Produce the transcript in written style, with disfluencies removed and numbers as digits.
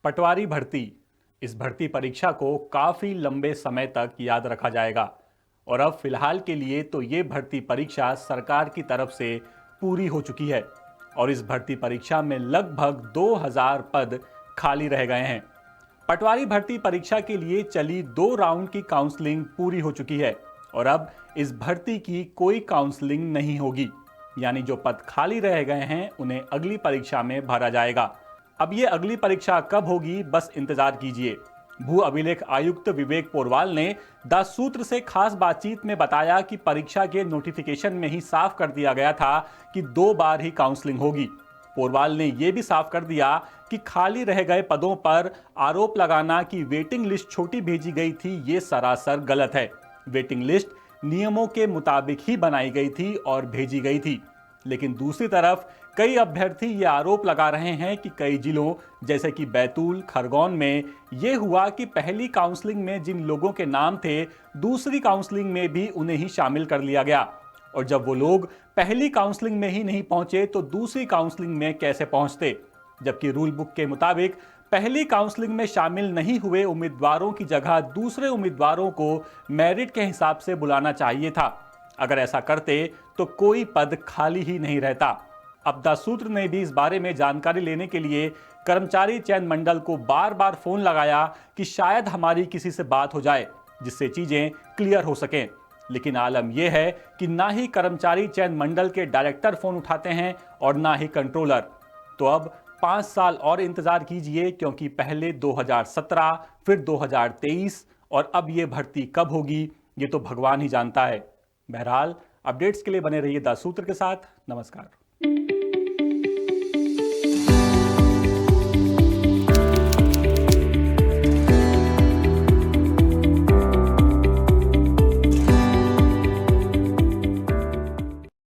पटवारी भर्ती। इस भर्ती परीक्षा को काफी लंबे समय तक याद रखा जाएगा और अब फिलहाल के लिए तो ये भर्ती परीक्षा सरकार की तरफ से पूरी हो चुकी है और इस भर्ती परीक्षा में लगभग 2000 पद खाली रह गए हैं। पटवारी भर्ती परीक्षा के लिए चली 2 राउंड की काउंसलिंग पूरी हो चुकी है और अब इस भर्ती की कोई काउंसलिंग नहीं होगी, यानी जो पद खाली रह गए हैं उन्हें अगली परीक्षा में भरा जाएगा। अब ये अगली परीक्षा कब होगी, बस इंतजार कीजिए। भू अभिलेख आयुक्त विवेक पोरवाल ने द सूत्र से खास बातचीत में बताया कि परीक्षा के नोटिफिकेशन में ही साफ कर दिया गया था कि 2 बार ही काउंसलिंग होगी। पोरवाल ने यह भी साफ कर दिया कि खाली रह गए पदों पर आरोप लगाना कि वेटिंग लिस्ट छोटी भेजी गई थी, ये सरासर गलत है। वेटिंग लिस्ट नियमों के मुताबिक ही बनाई गई थी और भेजी गई थी। लेकिन दूसरी तरफ कई अभ्यर्थी ये आरोप लगा रहे हैं कि कई जिलों जैसे कि बैतूल, खरगोन में ये हुआ कि पहली काउंसलिंग में जिन लोगों के नाम थे, दूसरी काउंसलिंग में भी उन्हें ही शामिल कर लिया गया और जब वो लोग पहली काउंसलिंग में ही नहीं पहुंचे तो दूसरी काउंसलिंग में कैसे पहुंचते। जबकि रूल बुक के मुताबिक पहली काउंसलिंग में शामिल नहीं हुए उम्मीदवारों की जगह दूसरे उम्मीदवारों को मेरिट के हिसाब से बुलाना चाहिए था। अगर ऐसा करते तो कोई पद खाली ही नहीं रहता। अब द सूत्र ने भी इस बारे में जानकारी लेने के लिए कर्मचारी चयन मंडल को बार बार फोन लगाया कि शायद हमारी किसी से बात हो जाए जिससे चीजें क्लियर हो सकें। लेकिन आलम यह है कि ना ही कर्मचारी चयन मंडल के डायरेक्टर फोन उठाते हैं और ना ही कंट्रोलर। तो अब 5 साल और इंतजार कीजिए, क्योंकि पहले 2017, फिर 2023 और अब ये भर्ती कब होगी ये तो भगवान ही जानता है। बहरहाल अपडेट्स के लिए बने रहिए द सूत्र के साथ। नमस्कार।